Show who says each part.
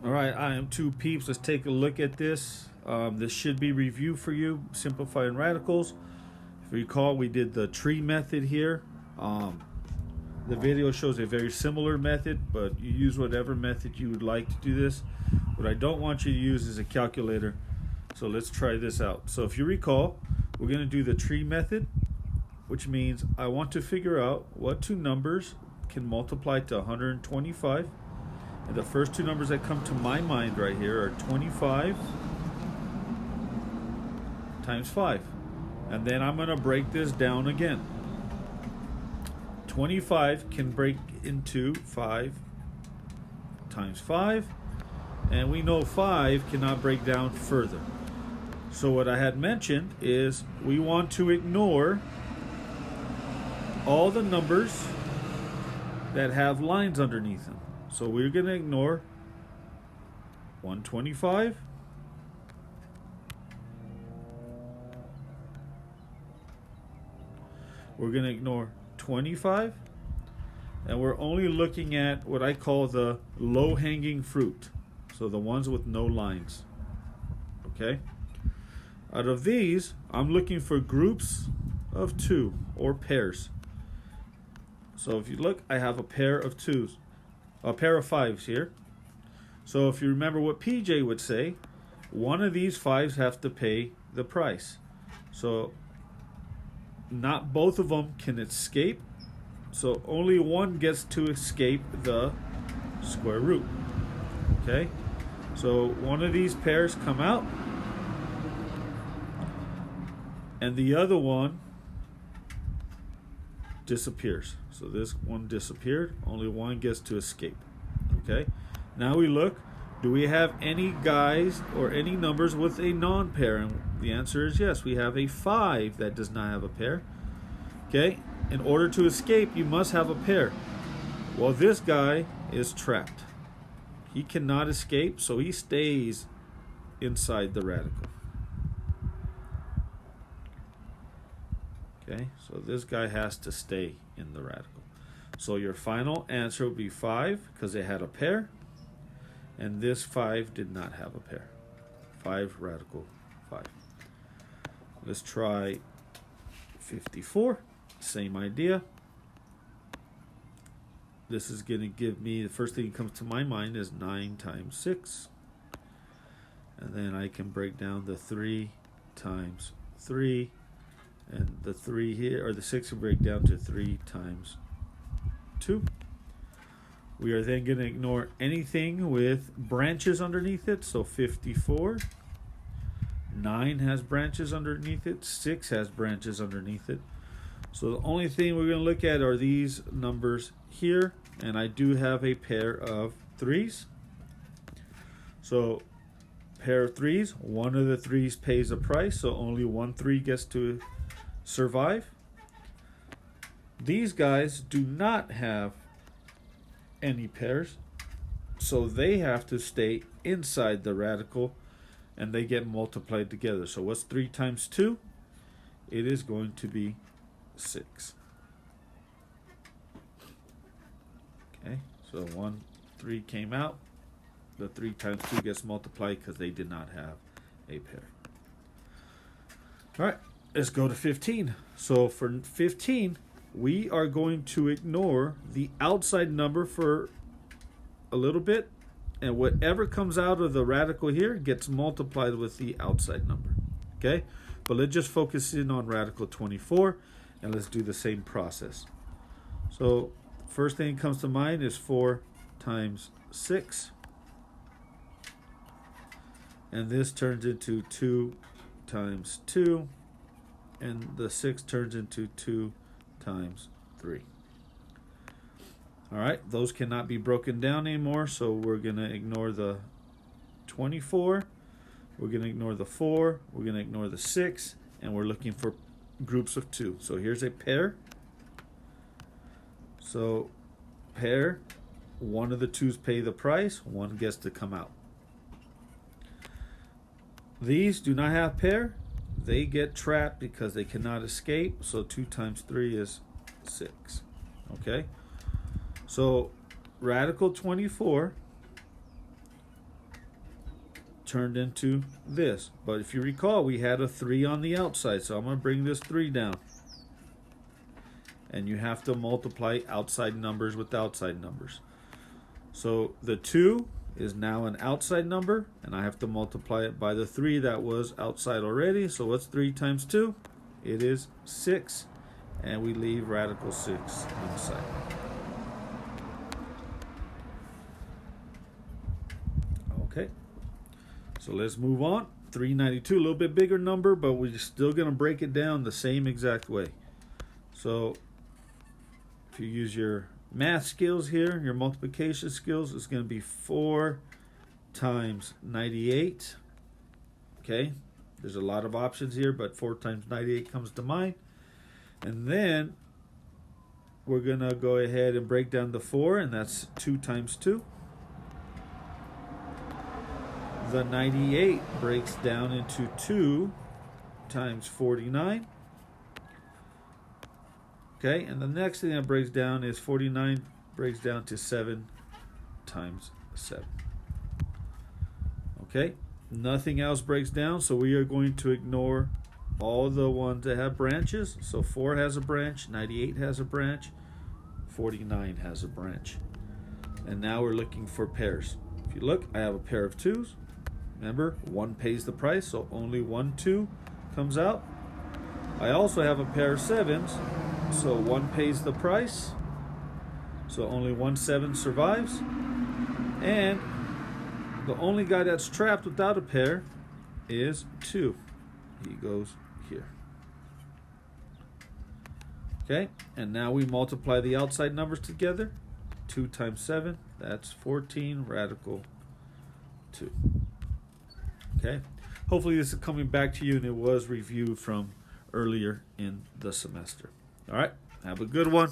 Speaker 1: All right, Im2 peeps, let's take a look at this. This should be review for you, simplifying radicals. If you recall, we did the tree method here. The video shows a very similar method, but you use whatever method you would like to do this. What I don't want you to use is a calculator. So let's try this out. So if you recall, we're going to do the tree method, which means I want to figure out what two numbers can multiply to 125. And the first two numbers that come to my mind right here are 25 times 5. And then I'm going to break this down again. 25 can break into 5 times 5. And we know 5 cannot break down further. So what I had mentioned is we want to ignore all the numbers that have lines underneath them. So we're going to ignore 125, we're going to ignore 25, and we're only looking at what I call the low-hanging fruit. So the ones with no lines. Okay? Out of these, I'm looking for groups of 2 or pairs. So if you look, I have a pair of 2s. A pair of 5s here. So if you remember what PJ would say, one of these 5s have to pay the price. So not both of them can escape. So only one gets to escape the square root. Okay? So one of these pairs come out, and the other one disappears. So this one disappeared, only one gets to escape. Okay, now we look, do we have any guys or any numbers with a non-pair? And the answer is yes, we have a 5 that does not have a pair. Okay, in order to escape, you must have a pair. Well, this guy is trapped. He cannot escape, so he stays inside the radical. Okay, so this guy has to stay in the radical. So your final answer would be 5 because it had a pair, and this 5 did not have a pair. 5 radical 5. Let's try 54. Same idea. This is going to give me, the first thing that comes to my mind is 9 times 6. And then I can break down the 3 times 3. And the 3 here, or the 6 will break down to 3 times 2. We are then going to ignore anything with branches underneath it. So 54. 9 has branches underneath it. 6 has branches underneath it. So the only thing we're going to look at are these numbers here. And I do have a pair of 3s. So pair of 3s. One of the 3s pays a price. So only one 3 gets to survive. These guys do not have any pairs, so they have to stay inside the radical, and they get multiplied together. So what's 3 times 2? It is going to be 6. Okay, so 1 3 came out. The 3 times 2 gets multiplied because they did not have a pair. All right, let's go to 15. So for 15, we are going to ignore the outside number for a little bit, and whatever comes out of the radical here gets multiplied with the outside number. Okay, but let's just focus in on radical 24, and let's do the same process. So first thing that comes to mind is 4 times 6, and this turns into 2 times 2, and the 6 turns into 2 times 3. All right, those cannot be broken down anymore, so we're going to ignore the 24, we're going to ignore the 4, we're going to ignore the 6, and we're looking for groups of 2. So here's a pair. So pair, one of the 2's pay the price, one gets to come out. These do not have pair. They get trapped because they cannot escape. So 2 times 3 is 6. Okay? So radical 24 turned into this. But if you recall, we had a 3 on the outside, so I'm going to bring this 3 down. And you have to multiply outside numbers with outside numbers. So the 2 is now an outside number, and I have to multiply it by the 3 that was outside already. So what's 3 times 2? It is 6, and we leave radical 6 inside. Okay, so let's move on. 392, a little bit bigger number, but we're still going to break it down the same exact way. So if you use your math skills here, your multiplication skills, it's going to be 4 times 98. Okay, there's a lot of options here, but 4 times 98 comes to mind. And then we're going to go ahead and break down the 4, and that's 2 times 2. The 98 breaks down into 2 times 49. Okay, and the next thing that breaks down is 49 breaks down to 7 times 7. Okay, nothing else breaks down, so we are going to ignore all the ones that have branches. So 4 has a branch, 98 has a branch, 49 has a branch. And now we're looking for pairs. If you look, I have a pair of 2s. Remember, 1 pays the price, so only 1 2 comes out. I also have a pair of 7s, so 1 pays the price, so only 1 7 survives. And the only guy that's trapped without a pair is 2. He goes here. Okay, and now we multiply the outside numbers together. 2 times 7, that's 14, radical 2. Okay, hopefully this is coming back to you, and it was reviewed from earlier in the semester. All right, have a good one.